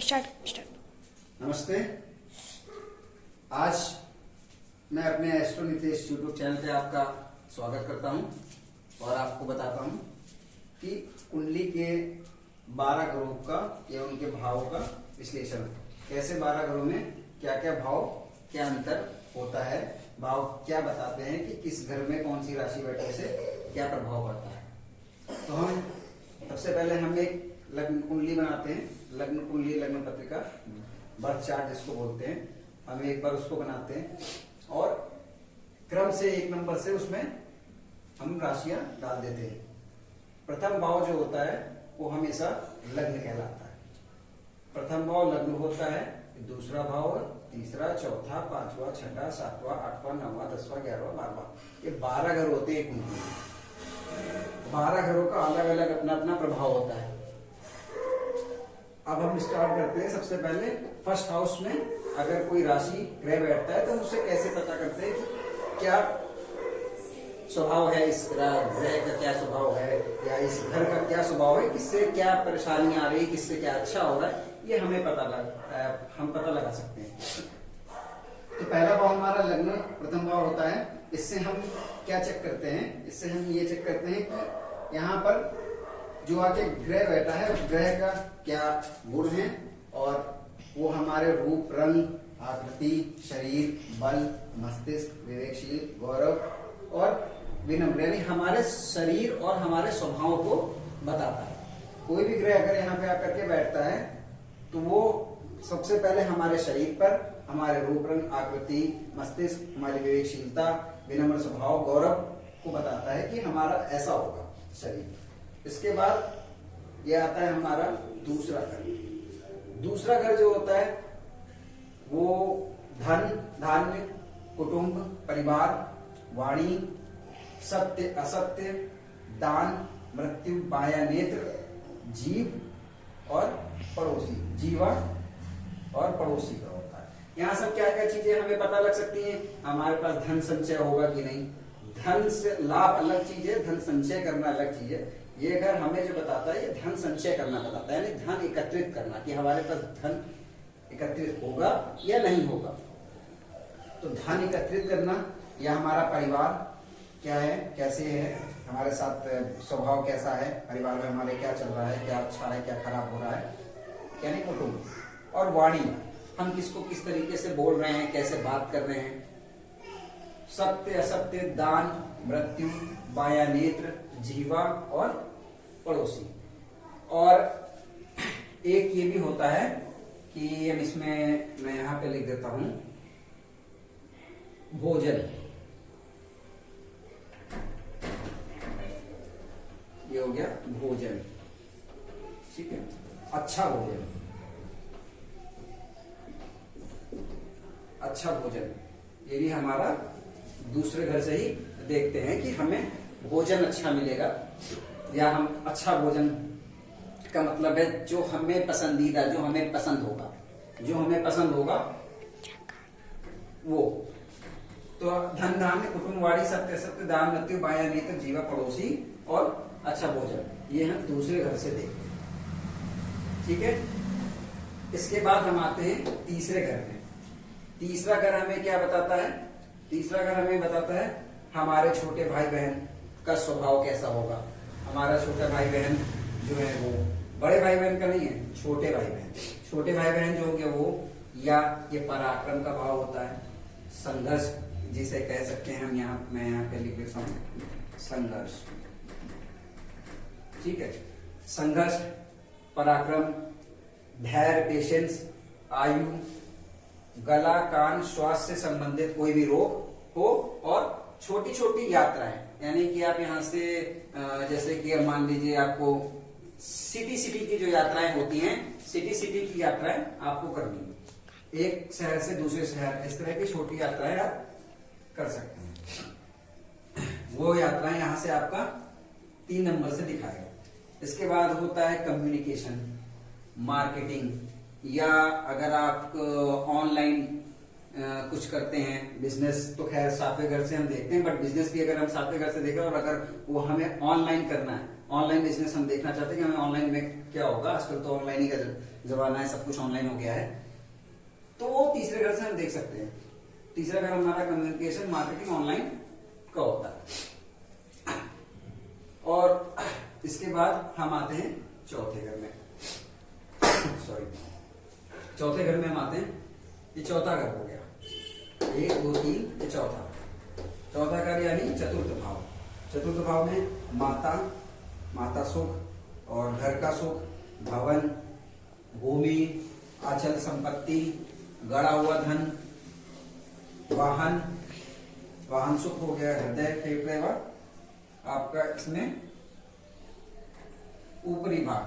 Start. नमस्ते। आज मैं अपने एस्ट्रो नितेश यूट्यूब चैनल पे आपका स्वागत करता हूं और आपको बताता हूं कि कुंडली के 12 ग्रहों का या उनके भावों का विश्लेषण, कैसे 12 ग्रहों में क्या क्या भाव, क्या अंतर होता है, भाव क्या बताते हैं कि किस घर में कौन सी राशि बैठने से क्या प्रभाव पड़ता है। तो हम सबसे पहले हम एक लग्न कुंडली बनाते हैं, लग्न कुंडली, लग्न पत्रिका, बर्थ चार्ट जिसको बोलते हैं। हम एक बार उसको बनाते हैं और क्रम से 1 नंबर से उसमें हम राशियां डाल देते हैं। प्रथम भाव जो होता है वो हमेशा लग्न कहलाता है। प्रथम भाव लग्न होता है, दूसरा भाव, तीसरा, चौथा, पांचवा, छठा, सातवां, आठवां, नौवां, 10वां, 11वां, 12वां, ये 12 घर होते हैं कुंडली में। 12 घरों का अलग अलग अपना अपना प्रभाव होता है। अब हम स्टार्ट करते हैं। सबसे पहले फर्स्ट हाउस में अगर कोई राशि ग्रह बैठता है तो उसे कैसे पता करते हैं कि क्या स्वभाव है, इस ग्रह का क्या स्वभाव है या इस घर का क्या स्वभाव है, किससे क्या परेशानी आ रही है, किससे क्या अच्छा हो रहा है, ये हमें हम पता लगा सकते हैं। तो पहला भाव हमारा लग्न प्रथम भाव होता है। इससे हम क्या चेक करते हैं? इससे हम ये चेक करते हैं कि यहाँ पर जो आके ग्रह बैठा है उस ग्रह का क्या गुण है और वो हमारे रूप, रंग, आकृति, शरीर, बल, मस्तिष्क, विवेकशील, गौरव और विनम्र, यानी हमारे शरीर और हमारे स्वभाव को बताता है। कोई भी ग्रह अगर यहाँ पे आकर के बैठता है तो वो सबसे पहले हमारे शरीर पर, हमारे रूप, रंग, आकृति, मस्तिष्क, हमारी विवेकशीलता, विनम्र स्वभाव, गौरव को बताता है कि हमारा ऐसा होगा शरीर। इसके बाद ये आता है हमारा दूसरा घर। दूसरा घर जो होता है वो धन, धान्य, कुटुंब, परिवार, वाणी, सत्य, असत्य, दान, मृत्यु, बाया नेत्र, जीव और पड़ोसी, जीवा और पड़ोसी का होता है। यहाँ सब क्या क्या चीजें हमें पता लग सकती हैं। हमारे पास धन संचय होगा कि नहीं, धन से लाभ अलग चीज है, धन संचय करना अलग चीज है। ये घर हमें जो बताता है, ये धन संचय करना बताता है, यानी धन एकत्रित करना, कि हमारे पास धन एकत्रित होगा या नहीं होगा। तो धन एकत्रित करना, या हमारा परिवार क्या है, कैसे है, हमारे साथ स्वभाव कैसा है, परिवार में हमारे क्या चल रहा है, क्या अच्छा है, क्या खराब हो रहा है, यानी कुटुंब। और वाणी, हम किसको किस तरीके से बोल रहे हैं, कैसे बात कर रहे हैं। सत्य, असत्य, दान, मृत्यु, बाया नेत्र, जीवा और पड़ोसी। और एक ये भी होता है कि अब इसमें मैं यहां पे लिख देता हूं भोजन। ये हो गया भोजन, ठीक है, अच्छा भोजन, अच्छा भोजन, ये भी हमारा दूसरे घर से ही देखते हैं कि हमें भोजन अच्छा मिलेगा, या हम अच्छा भोजन का मतलब है जो हमें पसंदीदा, जो हमें पसंद होगा, जो हमें पसंद होगा वो। तो धन, धान्य, कुटुंब, वाणी, सत्य, सत्य, दान, मृत्यु, बाया नेत्र, जीवा, पड़ोसी और अच्छा भोजन, ये हम दूसरे घर से देखते हैं, ठीक है। इसके बाद हम आते हैं तीसरे घर में। तीसरा घर हमें क्या बताता है? तीसरा घर हमें बताता है हमारे छोटे भाई बहन का स्वभाव कैसा होगा। हमारा छोटा भाई बहन जो है वो बड़े भाई बहन का नहीं है, छोटे भाई बहन। छोटे भाई बहन जो होंगे वो, या ये पराक्रम का भाव होता है, संघर्ष जिसे कह सकते हैं हम, यहाँ मैं यहाँ पे लिख देता हूँ संघर्ष, ठीक है। संघर्ष, पराक्रम, धैर्य, पेशेंस, आयु, गला, कान, श्वास से संबंधित कोई भी रोग हो, और छोटी छोटी यात्राएं, यानी कि आप यहाँ से जैसे कि मान लीजिए आपको सिटी की जो यात्राएं होती हैं, सिटी की यात्राएं आपको करनी है, एक शहर से दूसरे शहर, इस तरह की छोटी यात्राएं आप कर सकते हैं। वो यात्राएं यहाँ से आपका 3 नंबर से दिखाएगा। इसके बाद होता है कम्युनिकेशन, मार्केटिंग, या अगर आप ऑनलाइन कुछ करते हैं बिजनेस, तो खैर सातवें घर से हम देखते हैं, बट बिजनेस भी अगर हम सातवें घर से देखें और अगर वो हमें ऑनलाइन करना है, ऑनलाइन बिजनेस हम देखना चाहते हैं कि हमें ऑनलाइन में क्या होगा, आजकल तो ऑनलाइन ही का जमाना है, सब कुछ ऑनलाइन हो गया है, तो वो तीसरे घर से हम देख सकते हैं। तीसरा घर हमारा कम्युनिकेशन मार्केटिंग ऑनलाइन का होता है। और इसके बाद हम आते हैं चौथे घर में, सॉरी चौथे घर में हम आते हैं, ये चौथा घर हो गया, 1 2 3, ये चौथा घर यानी चतुर्थ भाव। चतुर्थ भाव में माता सुख और घर का सुख, भवन, भूमि, अचल संपत्ति, गड़ा हुआ धन, वाहन सुख हो गया, हृदय, फेफड़े व आपका इसमें ऊपरी भाग,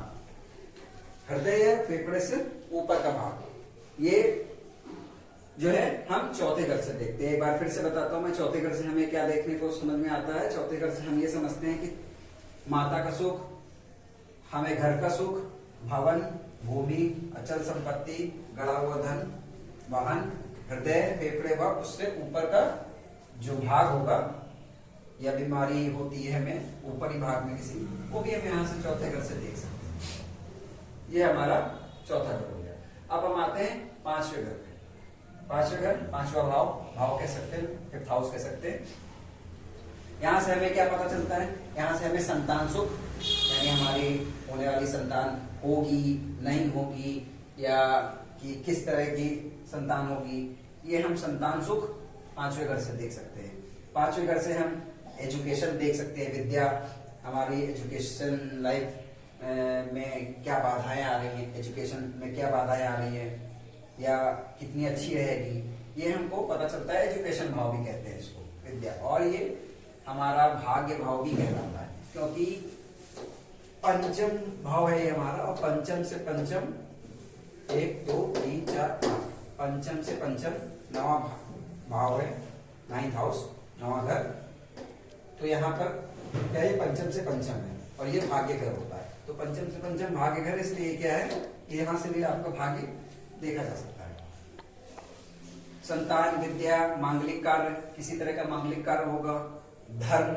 हृदय या फेफड़े से ऊपर का भाग, ये जो है हम चौथे घर से देखते हैं। एक बार फिर से बताता हूं मैं, चौथे घर से हमें क्या देखने को समझ में आता है। चौथे घर से हम ये समझते हैं कि माता का सुख, हमें घर का सुख, भवन, भूमि, अचल संपत्ति, गड़ा हुआ धन, वाहन, हृदय, फेफड़े व उससे ऊपर का जो भाग होगा या बीमारी होती है हमें ऊपरी भाग में किसी, वो भी हम यहाँ से चौथे घर से देख सकते हैं। ये हमारा चौथा घर हो गया। अब हम आते हैं पांचवें घर पे। पांचवें घर, पांचवा भाव कह सकते हैं, फिफ्थ हाउस कह सकते हैं। यहां से हमें क्या पता चलता है, यहां से हमें संतान सुख, यानी हमारी होने वाली संतान होगी नहीं होगी या कि किस तरह की संतान होगी, ये हम संतान सुख पांचवें घर से देख सकते हैं। पांचवें घर से हम एजुकेशन देख सकते हैं, विद्या, हमारी एजुकेशन लाइफ में क्या बाधाएं आ रही हैं, एजुकेशन में क्या बाधाएं आ रही हैं या कितनी अच्छी रहेगी, ये हमको पता चलता है। एजुकेशन भाव भी कहते हैं इसको, विद्या। और ये हमारा भाग्य भाव भी कहलाता है, क्योंकि पंचम भाव है ये हमारा, और पंचम से पंचम 1 2 3 4 5, पंचम से पंचम 9वां भाव है, 9th हाउस, 9वां घर। तो यहाँ पर क्या है, पंचम से पंचम है और ये भाग्य घर होता है। तो पंचम से पंचम भाग्य घर, इसलिए क्या है, यहाँ से भी आपका भाग्य देखा जा सकता है। संतान, विद्या, मांगलिक कार्य, किसी तरह का मांगलिक कार्य होगा, धर्म,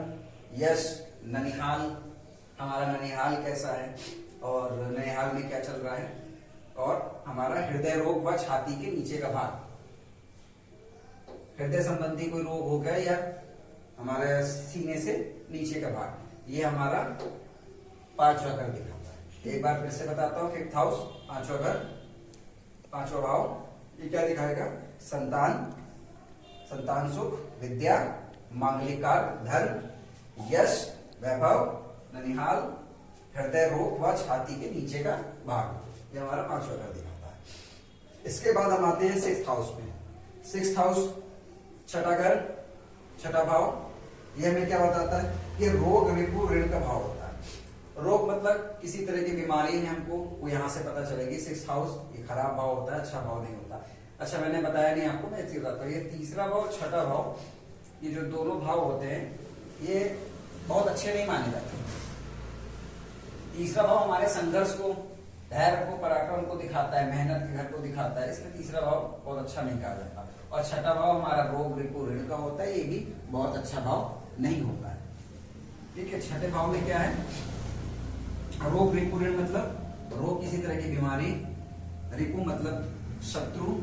यश, ननिहाल, हमारा ननिहाल कैसा है और ननिहाल में क्या चल रहा है, और हमारा हृदय रोग व छाती के नीचे का भाग, हृदय संबंधी कोई रोग हो गया या हमारे सीने से नीचे का भाग, ये हमारा पांचवा घर दिखाता है। एक बार फिर से बताता हूँ, फिफ्थ हाउस, पांचवा घर, पांचवा भाव, ये क्या दिखाएगा, संतान सुख, विद्या, मांगलिक कार्य, धर्म, यश, वैभव, ननिहाल, हृदय रोग व छाती के नीचे का भाग, ये हमारा पांचवा घर दिखाता है। इसके बाद हम आते हैं सिक्स्थ हाउस में। सिक्स्थ हाउस छठा घर, छठा भाव, ये हमें क्या बताता है, ये रोग, रिपु, ऋण का भाव होता है। रोग मतलब किसी तरह की बीमारी है हमको, वो यहाँ से पता चलेगी। सिक्स्थ हाउस ये खराब भाव होता है, अच्छा भाव नहीं होता। अच्छा, मैंने बताया नहीं आपको, मैं इसलिए बताता हूँ, ये तीसरा भाव और छठा भाव, ये जो दोनों भाव होते हैं, ये बहुत अच्छे नहीं माने जाते। तीसरा भाव हमारे संघर्ष को, धैर्य को, पराक्रम को दिखाता है, मेहनत के घर को दिखाता है, इसलिए तीसरा भाव बहुत अच्छा नहीं कहा जाता। और छठा भाव हमारा रोग, रिपु, ऋण का होता है, ये भी बहुत अच्छा भाव नहीं होता है। ठीक है, छठे भाव में क्या है, रोग, रिपु, ऋण मतलब रोग किसी तरह की बीमारी, रिपु मतलब शत्रु,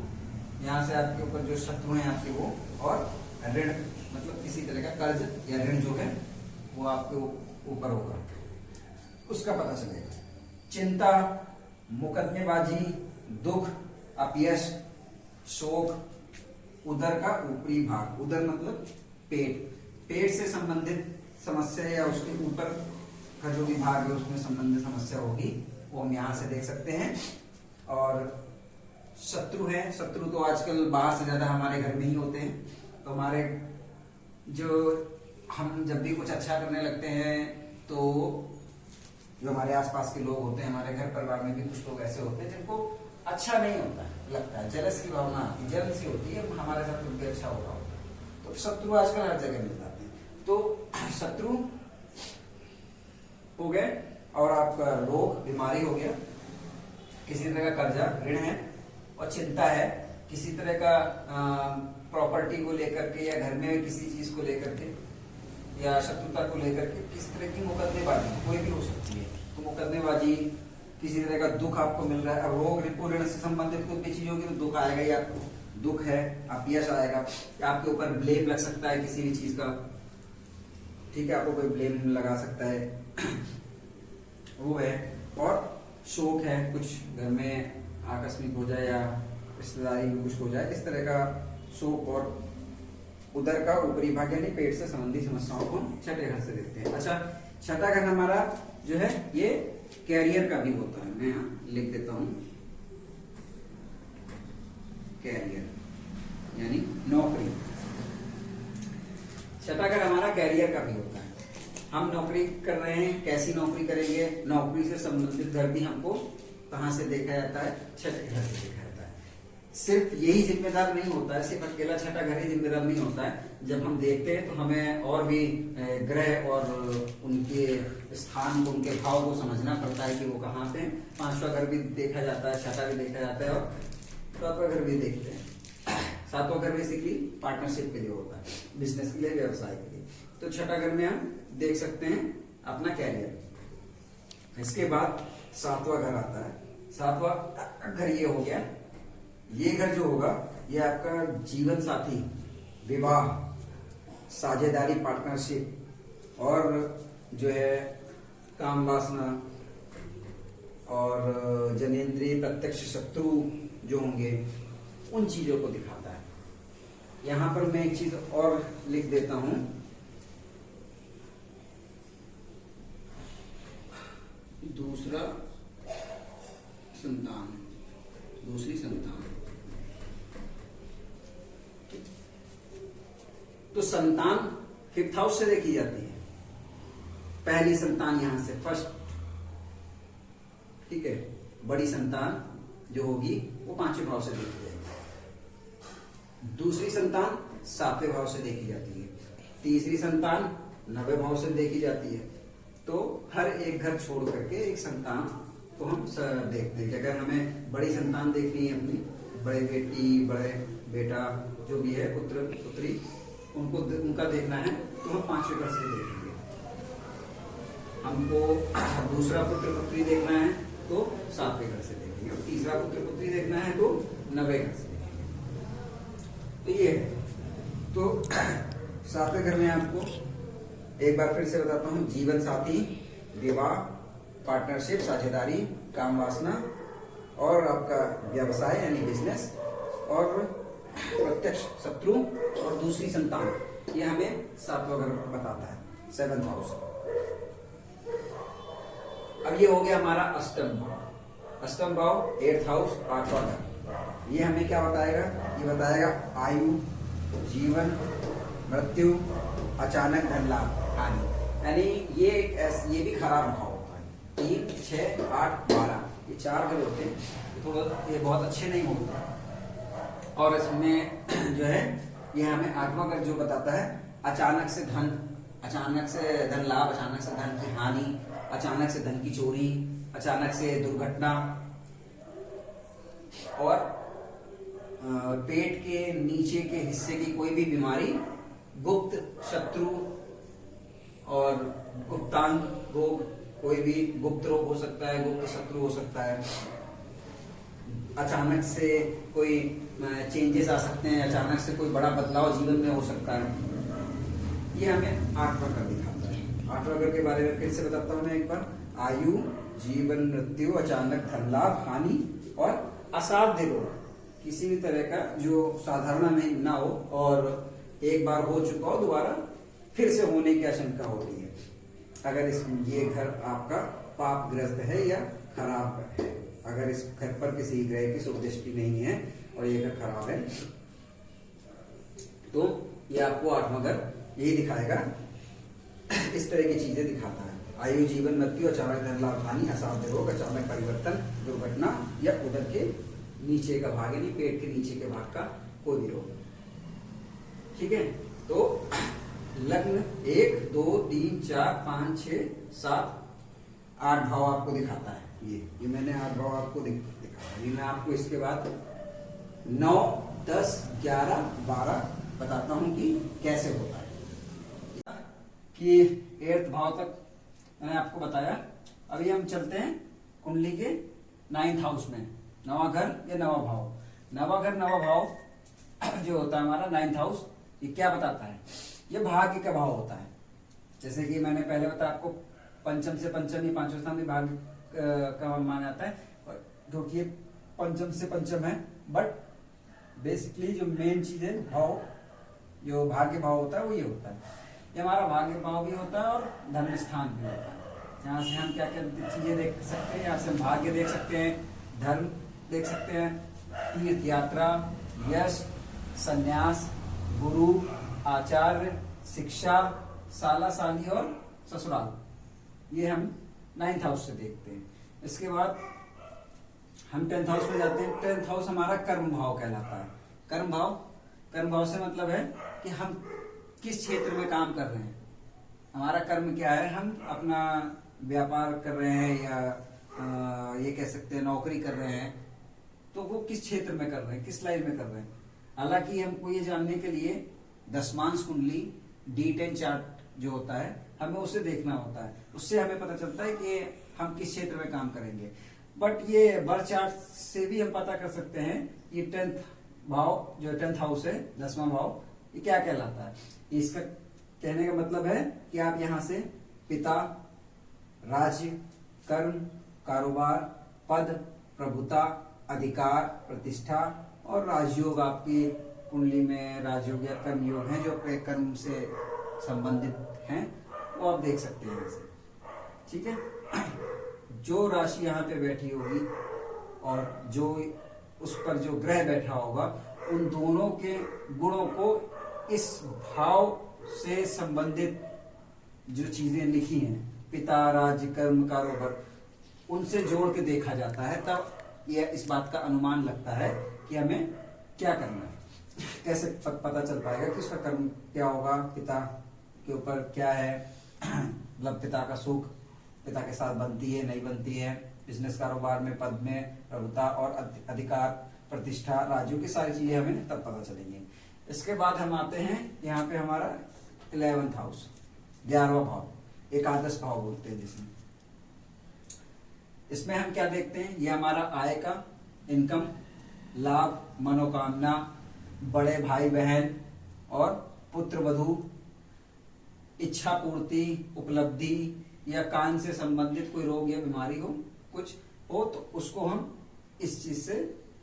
यहाँ से आपके ऊपर जो शत्रु हैं आपके वो, और ऋण मतलब किसी तरह का कर्ज या ऋण जो है वो आपके ऊपर होगा, उसका पता चलेगा। चिंता, मुकदमेबाजी, दुख, अपयश, शोक, उदर का ऊपरी भाग, उदर मतलब पेट, पेट से संबंधित समस्या या उसके ऊपर का जो भी भाग है उसमें संबंधित समस्या होगी, वो हम यहाँ से देख सकते हैं। और शत्रु है, शत्रु तो आजकल बाहर से ज्यादा हमारे घर में ही होते हैं। तो हमारे जो हम जब भी कुछ अच्छा करने लगते हैं तो जो हमारे आसपास के लोग होते हैं, हमारे घर परिवार में भी कुछ लोग ऐसे होते हैं जिनको अच्छा नहीं होता है, लगता है, जेलस की भावना आती है, जेलसी होती है, हमारे साथ कुछ भी अच्छा होगा। तो शत्रु आजकल हर जगह मिल जाते हैं। तो शत्रु हो गए, और आपका रोग, बीमारी हो गया, किसी तरह का कर्जा, ऋण है, और चिंता है, किसी तरह का प्रॉपर्टी को लेकर के या घर में किसी चीज को लेकर के या शत्रुता को लेकर के किसी तरह की मुकदमेबाजी कोई भी हो सकती है। तो मुकदमेबाजी किसी तरह का दुख आपको मिल रहा है, अब रोग रिपो ऋण से संबंधित कोई भी चीज होगी तो दुख आएगा ही आपको, दुख है, अपयश आएगा, आपके ऊपर ब्लेम लग सकता है किसी भी चीज का, ठीक है, आपको कोई ब्लेम लगा सकता है वो है। और शोक है, कुछ घर में आकस्मिक हो जाए या रिश्तेदारी में कुछ हो जाए, इस तरह का शोक। और उदर का ऊपरी भाग यानी पेट से संबंधित समस्याओं को छठे घर से देखते हैं। अच्छा, छठा घर हमारा जो है ये कैरियर का भी होता है, मैं यहाँ लिख देता हूं कैरियर यानी नौकरी। छठा घर हमारा कैरियर का भी होता है, हम नौकरी कर रहे हैं, कैसी नौकरी करेंगे, नौकरी से संबंधित घर भी हमको कहां से देखा जाता है, छठे घर से देखा जाता है। सिर्फ यही जिम्मेदार नहीं होता है, सिर्फ अकेला छठा घर ही जिम्मेदार नहीं होता है, जब हम देखते हैं तो हमें और भी ग्रह और उनके स्थान को, उनके भाव को समझना पड़ता है कि वो कहाँ पे। पांचवा घर भी देखा जाता है, छठा भी देखा जाता है और सातवां घर भी देखते हैं। सातवां घर बेसिकली पार्टनरशिप के लिए होता है, बिजनेस के लिए, व्यवसाय के लिए। तो छठा घर में हम देख सकते हैं अपना कैरियर। इसके बाद सातवां घर आता है, सातवां घर ये हो गया, ये घर जो होगा ये आपका जीवन साथी, विवाह, साझेदारी, पार्टनरशिप और जो है काम वासना और जनेंद्रिय प्रत्यक्ष शत्रु जो होंगे उन चीजों को दिखाता है। यहां पर मैं एक चीज और लिख देता हूं, दूसरा संतान, दूसरी संतान। तो संतान फिफ्थ हाउस से देखी जाती है, पहली संतान यहां से फर्स्ट, ठीक है। बड़ी संतान जो होगी वो पांचवें भाव से देखी जाएगी, दूसरी संतान सातवें भाव से देखी जाती है, तीसरी संतान नवें भाव से देखी जाती है। तो हर एक घर छोड़ करके एक संतान को हम देखते हैं कि अगर हमें बड़ी संतान देखनी है अपनी, बड़े बेटी, बड़े बेटा जो भी है, पुत्र पुत्री, उनको उनका देखना है तो हम पांचवें घर से देखेंगे। हमको दूसरा पुत्र पुत्री देखना है तो सातवें घर से देखेंगे, और तीसरा पुत्र पुत्री देखना है तो नवें घर से देखेंगे। तो ये है, तो सातवें घर में आपको एक बार फिर से बताता हूं, जीवन साथी, विवाह, पार्टनरशिप, साझेदारी, काम वासना और आपका व्यवसाय यानी बिजनेस और प्रत्यक्ष शत्रु और दूसरी संतान, ये हमें सातवां घर बताता है, सेवंथ हाउस। अब ये हो गया हमारा अष्टम भाव। अष्टम भाव एट्थ हाउस, आठवां घर। ये हमें क्या बताएगा, ये बताएगा आयु, जीवन, मृत्यु, अचानक धन लाभ, हानि। यानी ये भी खराब भाव होता है। 3, 6, 8, 12 ये चार घर होते हैं, थोड़ा ये बहुत अच्छे नहीं होते। और इसमें जो है ये हमें आठवां घर जो बताता है अचानक से धन, अचानक से धन लाभ, अचानक से धन की हानि, अचानक से धन की चोरी, अचानक से दुर्घटना और पेट के नीचे के हिस्से की कोई भी बीमारी, गुप्त शत्रु और गुप्तांग रोग, कोई भी गुप्त रोग हो सकता है, गुप्त शत्रु हो सकता है। अचानक से कोई चेंजेस आ सकते हैं, अचानक से कोई बड़ा बदलाव जीवन में हो सकता है। ये हमें आठवां घर दिखाता है। आठवां घर के बारे में फिर से बताता हूं मैं एक बार, आयु, जीवन, मृत्यु, अचानक धन लाभ, हानि और असाध्य रोग, किसी भी तरह का जो साधारण नहीं ना हो और एक बार हो चुका हो दोबारा फिर से होने की आशंका होती है अगर ये घर आपका पापग्रस्त है या खराब है। अगर इस घर पर किसी ग्रह की शुभ दृष्टि नहीं है और ये घर खराब है तो ये आपको आठवां घर यही दिखाएगा, इस तरह की चीजें दिखाता है। आयु, जीवन, मृत्यु, अचानक धन लाभ, हानि, असाध्य रोग, अचानक परिवर्तन, दुर्घटना या उदर के नीचे का भाग यानी पेट के नीचे के भाग का कोई भी रोग। ठीक है, तो लग्न 1, 2, 3, 4, 5, 6, 7, 8 भाव आपको दिखाता है। ये मैंने 8 भाव आपको दिखाया। मैं आपको इसके बाद 9, 10, 11, 12 बताता हूं कि कैसे होता है। कि 8th भाव तक मैंने आपको बताया। अभी हम चलते हैं कुंडली के 9th हाउस में, नवा घर या नवा भाव। नवा घर नवा भाव जो होता है हमारा 9th हाउस, ये क्या बताता है? ये भाग्य का भाव होता है। जैसे कि मैंने पहले बताया आपको, पंचम से पंचम ही 5वां स्थान भी भाग्य का माना जाता है, क्योंकि पंचम से पंचम है। बट बेसिकली जो मेन चीज है भाव, जो भाग्य भाव होता है वो ये होता है। ये हमारा भाग्य भाव भी होता है और धर्म स्थान भी होता है। यहाँ से हम क्या क्या चीजें देख सकते हैं? यहाँ से हम भाग्य देख सकते हैं, धर्म देख सकते हैं, तीर्थ यात्रा, यश, संन्यास, गुरु, आचार्य, शिक्षा, साला साली और ससुराल, ये हम 9th हाउस से देखते हैं। इसके बाद हम 10th हाउस में जाते हैं। 10th हाउस हमारा कर्म भाव कहलाता है। कर्म भाव से मतलब है कि हम किस क्षेत्र में काम कर रहे हैं। हमारा कर्म क्या है? हम अपना व्यापार कर रहे हैं या ये कह सकते हैं नौकरी कर रहे हैं, तो वो किस क्षेत्र में कर रहे हैं, किस लाइन में कर रहे हैं। हालांकि हमको ये जानने के लिए दशमांश कुंडली D10 चार्ट जो होता है, हमें उसे देखना होता है। उससे हमें पता चलता है कि हम किस क्षेत्र में काम करेंगे। बट ये बर्थ चार्ट से भी हम पता कर सकते हैं ये 10th भाव, जो 10th हाउस है, 10वां भाव, ये क्या कहलाता है। इसका कहने का मतलब है कि आप यहाँ से पिता, राज्य, कर्म, कारोबार, पद, प्रभुता, अधिकार, प्रतिष्ठा और राजयोग, आपकी कुंडली में राजयोग या कर्म योग है जो कर्म से संबंधित हैं, वो आप देख सकते हैं यहाँ से। ठीक है, जो राशि यहाँ पे बैठी होगी और जो उस पर जो ग्रह बैठा होगा, उन दोनों के गुणों को इस भाव से संबंधित जो चीजें लिखी हैं, पिता, राज्य, कर्म, कारोबार, उनसे जोड़ के देखा जाता है। तब यह इस बात का अनुमान लगता है कि हमें क्या करना है। कैसे पता चल पाएगा कि उसका कर्म क्या होगा, पिता के ऊपर क्या है, मतलब पिता का सुख पिता के साथ बनती है नहीं बनती है, बिजनेस कारोबार में, पद में, प्रभुता और अधिकार, प्रतिष्ठा, राज्यों की सारी चीजें हमें तब पता चलेंगी। इसके बाद हम आते हैं यहाँ पे हमारा 11th हाउस, 11वां भाव, एकादश भाव बोलते हैं जिसमें। इसमें हम क्या देखते हैं? ये हमारा आय का, इनकम, लाभ, मनोकामना, बड़े भाई बहन और पुत्र वधू, इच्छा पूर्ति, उपलब्धि या कान से संबंधित कोई रोग या बीमारी हो, कुछ हो, तो उसको हम इस चीज से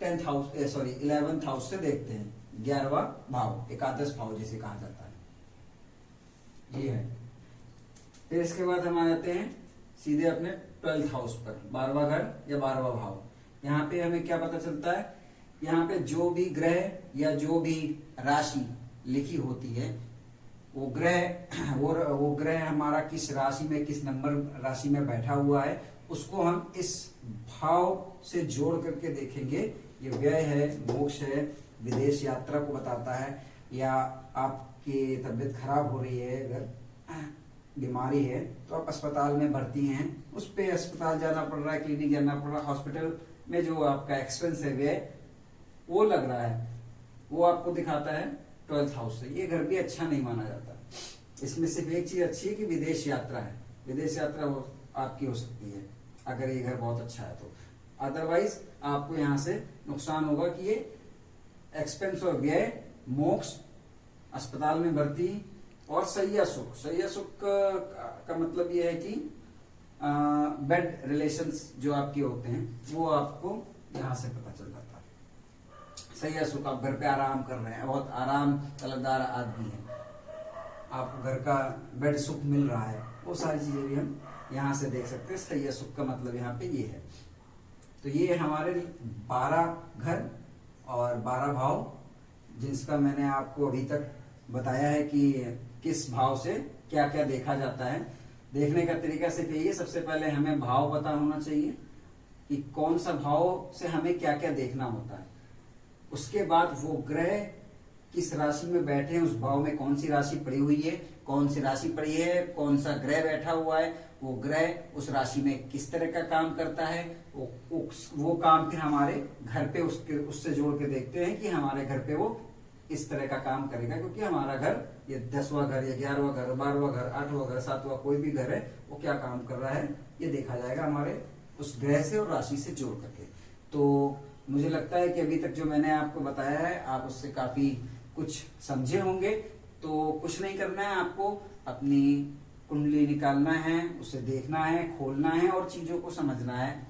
11th हाउस से देखते हैं। 11वां भाव, एकादश भाव जिसे कहा जाता है, ये है। फिर इसके बाद हम आ जाते हैं सीधे अपने 12th हाउस पर, 12वां घर या 12वां भाव। यहाँ पे हमें क्या पता चलता है? यहाँ पे जो भी ग्रह या जो भी राशि लिखी होती है, वो ग्रह हमारा किस राशि में, किस नंबर राशि में बैठा हुआ है, उसको हम इस भाव से जोड़ करके देखेंगे। ये व्यय है, मोक्ष है, विदेश यात्रा को बताता है, या आपकी तबीयत खराब हो रही है, अगर बीमारी है तो आप अस्पताल में भर्ती हैं, उस पे अस्पताल जाना पड़ रहा है, क्लिनिक जाना पड़ रहा है, हॉस्पिटल में जो आपका एक्सपेंस है, व्यय वो लग रहा है, वो आपको दिखाता है 12th हाउस से। ये घर भी अच्छा नहीं माना जाता। इसमें सिर्फ एक चीज अच्छी है कि विदेश यात्रा है, विदेश यात्रा वो आपकी हो सकती है अगर ये घर बहुत अच्छा है तो। अदरवाइज आपको यहाँ से नुकसान होगा कि ये एक्सपेंस और व्यय, मोक्ष, अस्पताल में भर्ती और सैया सुख। सैया सुख का मतलब ये है कि बेड रिलेशंस जो आपके होते हैं वो आपको यहाँ से पता चल जाता है। सैया सुख, आप घर पे आराम कर रहे हैं, बहुत आराम तलबदार आदमी है, आपको घर का बेड सुख मिल रहा है, वो सारी चीजें भी हम यहाँ से देख सकते हैं। सैया सुख का मतलब यहाँ पे ये है। तो ये हमारे 12 घर और 12 भाव, जिसका मैंने आपको अभी तक बताया है कि किस भाव से क्या क्या देखा जाता है। देखने का तरीका सिर्फ यही है, सबसे पहले हमें भाव पता होना चाहिए कि कौन सा भाव से हमें क्या क्या देखना होता है। उसके बाद वो ग्रह किस राशि में बैठे हैं, उस भाव में कौन सी राशि पड़ी हुई है, कौन सी राशि पड़ी है, कौन सा ग्रह बैठा हुआ है, वो ग्रह उस राशि में किस तरह का काम करता है, वो काम फिर हमारे घर पे उससे जोड़ के देखते हैं कि हमारे घर पे वो इस तरह का काम करेगा। क्योंकि हमारा घर, ये 10वां घर या 11वां घर, 12वां घर, 8वां घर, 7वां कोई भी घर है, वो क्या काम कर रहा है ये देखा जाएगा हमारे उस ग्रह से और राशि से जोड़ करके। तो मुझे लगता है कि अभी तक जो मैंने आपको बताया है आप उससे काफी कुछ समझे होंगे। तो कुछ नहीं करना है, आपको अपनी कुंडली निकालना है, उसे देखना है, खोलना है और चीजों को समझना है।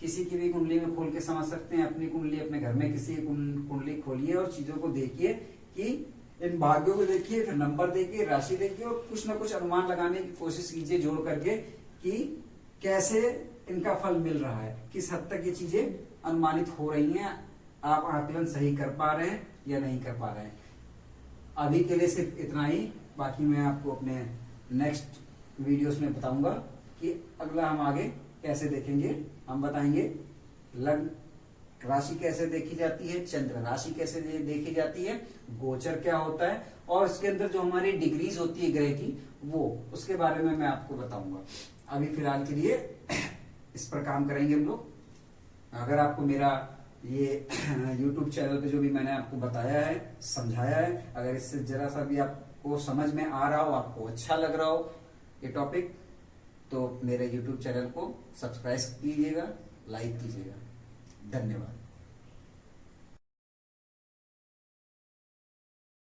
किसी की भी कुंडली में खोल के समझ सकते हैं, अपनी कुंडली अपने घर में किसी की कुंडली खोलिए और चीजों को देखिए कि इन भाग्यों को देखिए, फिर नंबर देखिए, राशि देखिए और कुछ ना कुछ अनुमान लगाने की कोशिश कीजिए जोड़ करके कि कैसे इनका फल मिल रहा है, किस हद तक ये चीजें अनुमानित हो रही हैं, आप आकलन सही कर पा रहे हैं या नहीं कर पा रहे हैं। अभी के लिए सिर्फ इतना ही, बाकी मैं आपको अपने नेक्स्ट वीडियोस में बताऊंगा कि अगला हम आगे कैसे देखेंगे। हम बताएंगे लग्न राशि कैसे देखी जाती है, चंद्र राशि कैसे देखी जाती है, गोचर क्या होता है और इसके अंदर जो हमारी डिग्रीज होती है ग्रह की वो उसके बारे में मैं आपको बताऊंगा। अभी फिलहाल के लिए इस पर काम करेंगे हम लोग। अगर आपको मेरा ये YouTube चैनल पे जो भी मैंने आपको बताया है, समझाया है, अगर इससे जरा सा भी आपको समझ में आ रहा हो, आपको अच्छा लग रहा हो ये टॉपिक, तो मेरे YouTube चैनल को सब्सक्राइब कीजिएगा, लाइक कीजिएगा। धन्यवाद।